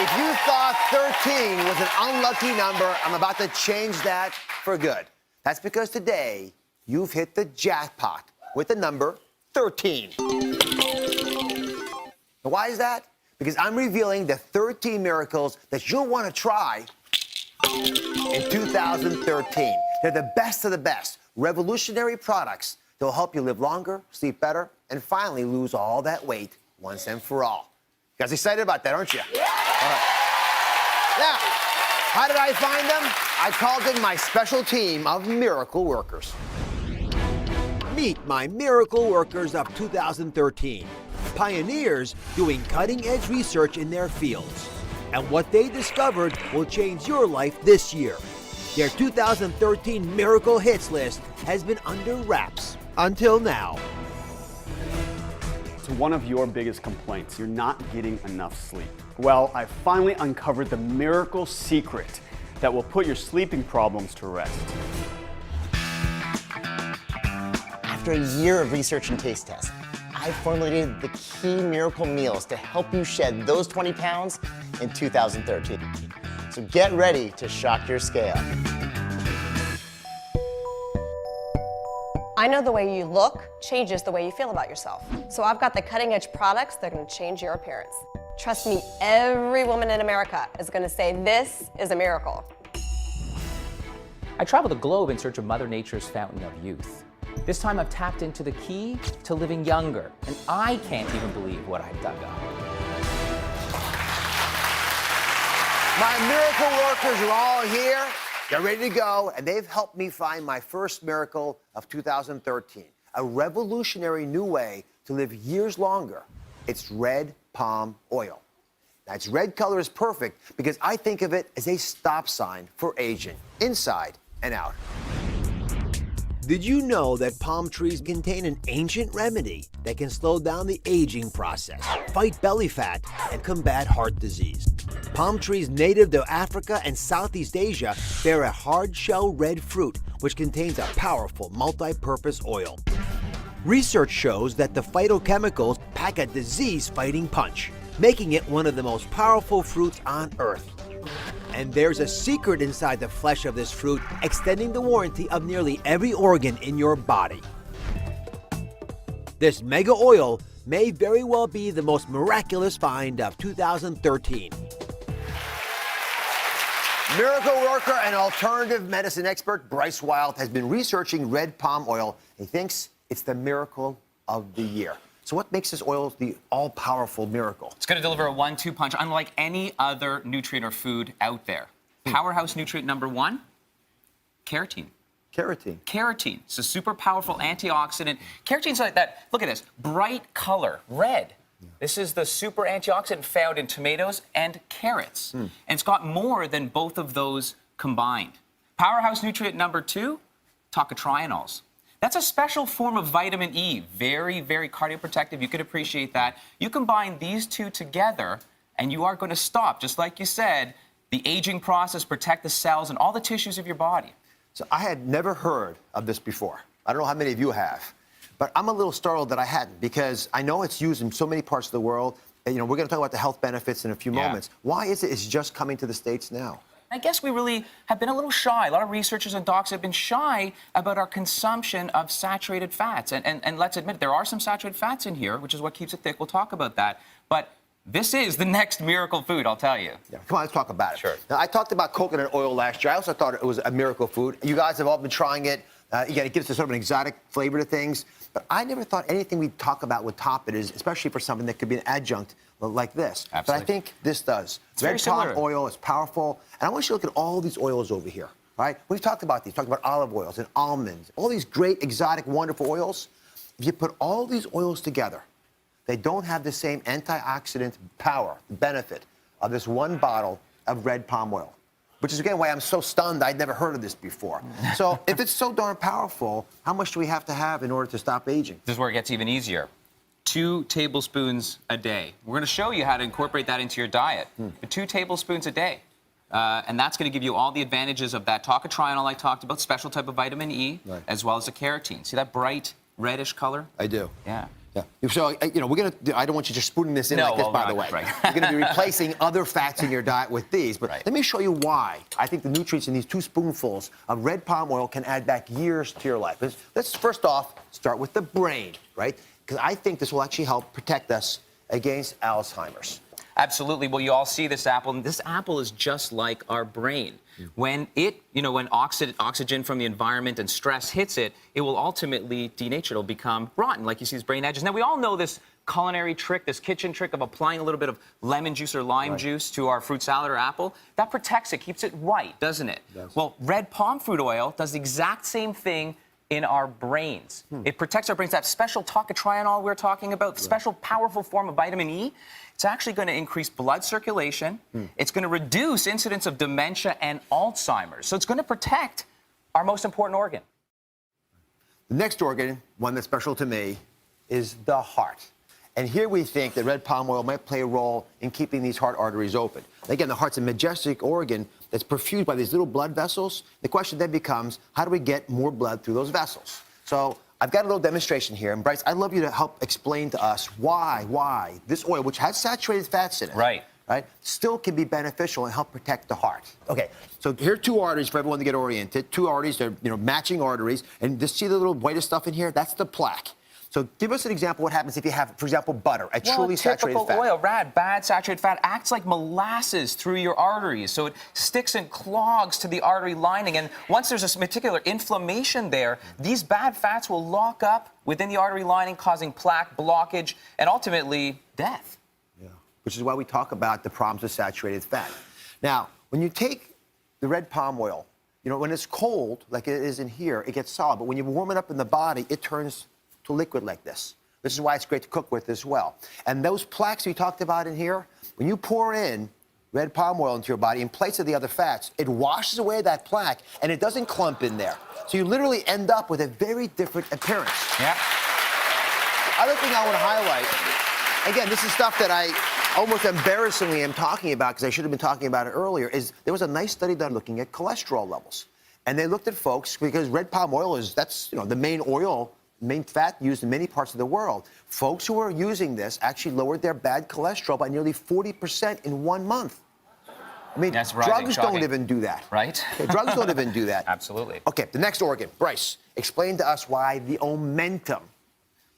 If you thought 13 was an unlucky number, I'm about to change that for good. That's because today, you've hit the jackpot with the number 13. And why is that? Because I'm revealing the 13 miracles that you'll want to try in 2013. They're the best of the best, revolutionary products that will help you live longer, sleep better, and finally lose all that weight once and for all. You guys excited about that, aren't you? Yeah. All right. Now, how did I find them? I called in my special team of miracle workers. Meet my miracle workers of 2013. Pioneers doing cutting-edge research in their fields. And what they discovered will change your life this year. Their 2013 Miracle Hits list has been under wraps until now. So one of your biggest complaints, you're not getting enough sleep. Well, I finally uncovered the miracle secret that will put your sleeping problems to rest. After a year of research and taste tests, I formulated the key miracle meals to help you shed those 20 pounds in 2013. So get ready to shock your scale. I know the way you look changes the way you feel about yourself. So I've got the cutting edge products that are gonna change your appearance. Trust me, every woman in America is gonna say this is a miracle. I travel the globe in search of Mother Nature's fountain of youth. This time I've tapped into the key to living younger, and I can't even believe what I've dug up. My miracle workers are all here. They're ready to go, and they've helped me find my first miracle of 2013, a revolutionary new way to live years longer. It's red palm oil. Now, its red color is perfect because I think of it as a stop sign for aging, inside and out. Did you know that palm trees contain an ancient remedy that can slow down the aging process, fight belly fat, and combat heart disease? Palm trees native to Africa and Southeast Asia bear a hard-shell red fruit, which contains a powerful multi-purpose oil. Research shows that the phytochemicals pack a disease-fighting punch, making it one of the most powerful fruits on Earth. And there's a secret inside the flesh of this fruit, extending the warranty of nearly every organ in your body. This mega oil may very well be the most miraculous find of 2013. Miracle worker and alternative medicine expert Bryce Wild has been researching red palm oil. He thinks it's the miracle of the year. So what makes this oil the all-powerful miracle? It's going to deliver a 1-2 punch unlike any other nutrient or food out there. Powerhouse nutrient number 1, keratin. Keratin. Keratin. It's a super powerful antioxidant. Keratin's like that, look at this, bright color, red. This is the super antioxidant found in tomatoes and carrots. And it's got more than both of those combined. Powerhouse nutrient number 2, tocotrienols. That's a special form of vitamin E, very, very cardioprotective. You can appreciate that. You combine these two together, and you are going to stop, just like you said, the aging process, protect the cells and all the tissues of your body. So I had never heard of this before. I don't know how many of you have, but I'm a little startled that I hadn't, because I know it's used in so many parts of the world. And, we're going to talk about the health benefits in a few moments. Why is it's just coming to the States now? I guess we really have been a little shy. A lot of researchers and docs have been shy about our consumption of saturated fats. And let's admit it, there are some saturated fats in here, which is what keeps it thick. We'll talk about that. But this is the next miracle food, I'll tell you. Yeah, come on, let's talk about it. Sure. Now, I talked about coconut oil last year. I also thought it was a miracle food. You guys have all been trying it. It gives us sort of an exotic flavor to things. But I never thought anything we'd talk about would top it, especially for something that could be an adjunct like this. Absolutely. But I think this does. It's very similar. Red palm oil is powerful. And I want you to look at all these oils over here, right? We've talked about these. Talked about olive oils and almonds, all these great, exotic, wonderful oils. If you put all these oils together, they don't have the same antioxidant power, benefit of this one bottle of red palm oil, which is, again, why I'm so stunned I'd never heard of this before. So if it's so darn powerful, how much do we have to have in order to stop aging? This is where it gets even easier. 2 tablespoons a day. We're going to show you how to incorporate that into your diet. 2 tablespoons a day. And that's going to give you all the advantages of that tocotrienol I talked about, special type of vitamin E, as well as the keratin. See that bright reddish color? I do. Yeah. Yeah. So, we're going to, I don't want you just spooning this in No, like this, well, by the right, way. right. You're going to be replacing other fats in your diet with these. But Right. let me show you why I think the nutrients in these 2 spoonfuls of red palm oil can add back years to your life. Let's first off start with the brain, right? Because I think this will actually help protect us against Alzheimer's. Absolutely. Well, you all see this apple, and this apple is just like our brain. When when oxygen from the environment and stress hits it, it will ultimately denature. It'll become rotten, like you see these brain edges. Now, we all know this culinary trick, this kitchen trick of applying a little bit of lemon juice or lime juice to our fruit salad or apple. That protects it, keeps it white, doesn't it? It does. Well, red palm fruit oil does the exact same thing in our brains. It protects our brains. That special tocotrienol we're talking about, the special powerful form of vitamin E, it's actually going to increase blood circulation. It's going to reduce incidence of dementia and Alzheimer's. So it's going to protect our most important organ. The next organ, one that's special to me, is the heart. And here we think that red palm oil might play a role in keeping these heart arteries open. Again, the heart's a majestic organ that's perfused by these little blood vessels. The question then becomes, how do we get more blood through those vessels? So I've got a little demonstration here. And Bryce, I'd love you to help explain to us why this oil, which has saturated fats in it, Right, still can be beneficial and help protect the heart. Okay, so here are 2 arteries for everyone to get oriented. 2 arteries, they're matching arteries. And just see the little whitest stuff in here? That's the plaque. So give us an example of what happens if you have, for example, butter, a truly saturated fat. Typical oil, bad saturated fat, acts like molasses through your arteries. So it sticks and clogs to the artery lining. And once there's a particular inflammation there, these bad fats will lock up within the artery lining, causing plaque, blockage, and ultimately death. Yeah. Which is why we talk about the problems with saturated fat. Now, when you take the red palm oil, when it's cold, like it is in here, it gets solid. But when you warm it up in the body, it turns to liquid like this. This is why it's great to cook with as well. And those plaques we talked about in here, when you pour in red palm oil into your body in place of the other fats, it washes away that plaque and it doesn't clump in there. So you literally end up with a very different appearance. Yeah. Other thing I want to highlight, again, this is stuff that I almost embarrassingly am talking about because I should have been talking about it earlier, is there was a nice study done looking at cholesterol levels. And they looked at folks, because red palm oil that's the main oil, main fat used in many parts of the world. Folks who were using this actually lowered their bad cholesterol by nearly 40% in 1 month. I mean, That's rising, drugs shocking. don't even do that. Right? Okay, drugs don't even do that. Absolutely. Okay, the next organ. Bryce, explain to us why the omentum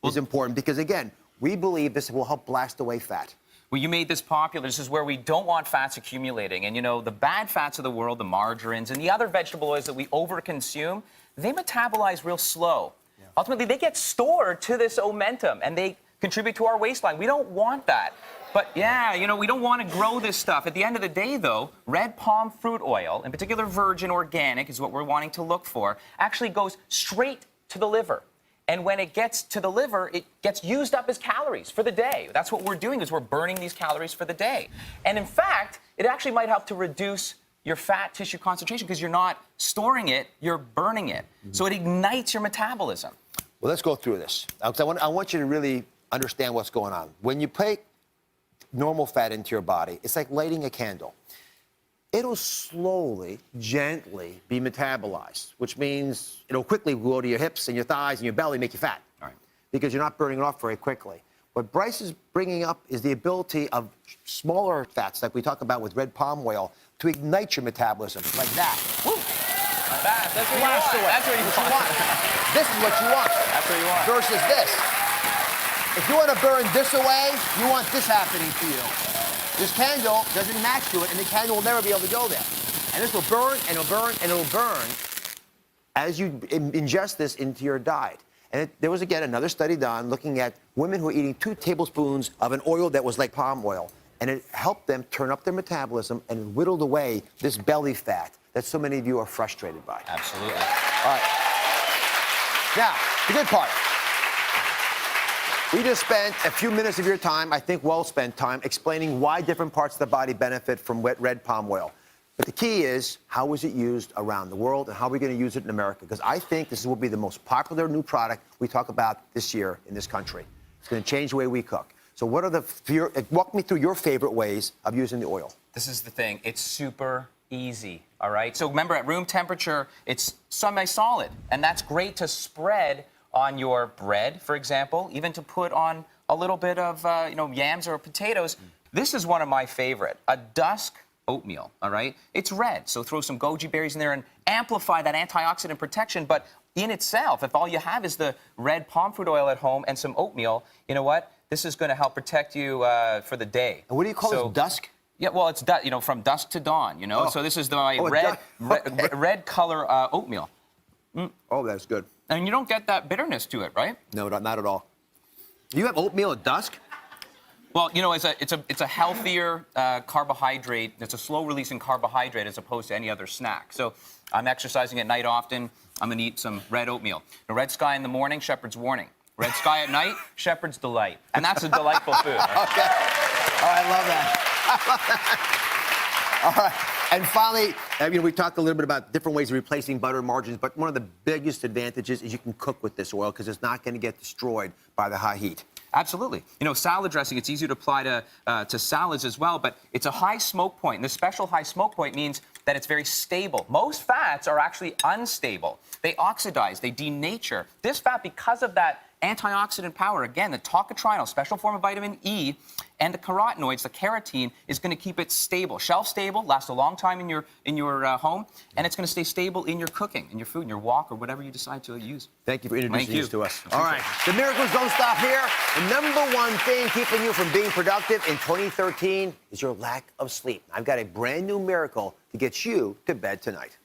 is important, because again, we believe this will help blast away fat. Well, you made this popular. This is where we don't want fats accumulating. And the bad fats of the world, the margarines and the other vegetable oils that we overconsume, they metabolize real slow. Ultimately, they get stored to this omentum, and they contribute to our waistline. We don't want that. But yeah, we don't want to grow this stuff. At the end of the day, though, red palm fruit oil, in particular virgin organic, is what we're wanting to look for, actually goes straight to the liver. And when it gets to the liver, it gets used up as calories for the day. That's what we're doing, is we're burning these calories for the day. And in fact, it actually might help to reduce your fat tissue concentration because you're not storing it, you're burning it. So it ignites your metabolism. Well, let's go through this. I want you to really understand what's going on. When you put normal fat into your body, it's like lighting a candle. It'll slowly, gently be metabolized, which means it'll quickly go to your hips and your thighs and your belly, make you fat. All right. Because you're not burning it off very quickly. What Bryce is bringing up is the ability of smaller fats, like we talk about with red palm oil, to ignite your metabolism, like that. Woo! That's what you Blast want. away. That's what you want. This is what you want. That's what you want. Versus this. If you want to burn this away, you want this happening to you. This candle doesn't match to it, and the candle will never be able to go there. And this will burn, and it'll burn, and it'll burn as you ingest this into your diet. And there was, again, another study done looking at women who were eating 2 tablespoons of an oil that was like palm oil. And it helped them turn up their metabolism and it whittled away this belly fat that so many of you are frustrated by. Absolutely. All right. Now, the good part. We just spent a few minutes of your time, I think well-spent time, explaining why different parts of the body benefit from red palm oil. But the key is, how is it used around the world, and how are we going to use it in America? Because I think this will be the most popular new product we talk about this year in this country. It's going to change the way we cook. So what are walk me through your favorite ways of using the oil. This is the thing. It's super easy, all right? So remember, at room temperature, it's semi-solid, and that's great to spread on your bread, for example, even to put on a little bit of yams or potatoes. This is one of my favorite, a dusk oatmeal, all right? It's red, so throw some goji berries in there and amplify that antioxidant protection. But in itself, if all you have is the red palm fruit oil at home and some oatmeal, you know what? This is going to help protect you for the day. And what do you call this, dusk? Yeah, well, it's from dusk to dawn, you know? Oh. So this is my Oh, red color oatmeal. Oh, that's good. And you don't get that bitterness to it, right? No, not at all. You have oatmeal at dusk? Well, it's a healthier carbohydrate. It's a slow-releasing carbohydrate as opposed to any other snack. So I'm exercising at night often. I'm going to eat some red oatmeal. The red sky in the morning, shepherd's warning. Red sky at night, shepherd's delight. And that's a delightful food. Right? Okay. Oh, I love that. All right. And finally, we talked a little bit about different ways of replacing butter and margarines, but one of the biggest advantages is you can cook with this oil because it's not going to get destroyed by the high heat. Absolutely. Salad dressing, it's easy to apply to salads as well, but it's a high smoke point. And this special high smoke point means that it's very stable. Most fats are actually unstable. They oxidize, they denature. This fat, because of that antioxidant power, again, the tocotrienol, special form of vitamin E, and the carotenoids, the carotene, is going to keep it stable, shelf stable, last a long time in your home, and it's going to stay stable in your cooking, in your food, in your wok, or whatever you decide to use. Thank you for introducing this to us. All right. The miracles don't stop here. The number one thing keeping you from being productive in 2013 is your lack of sleep. I've got a brand new miracle to get you to bed tonight.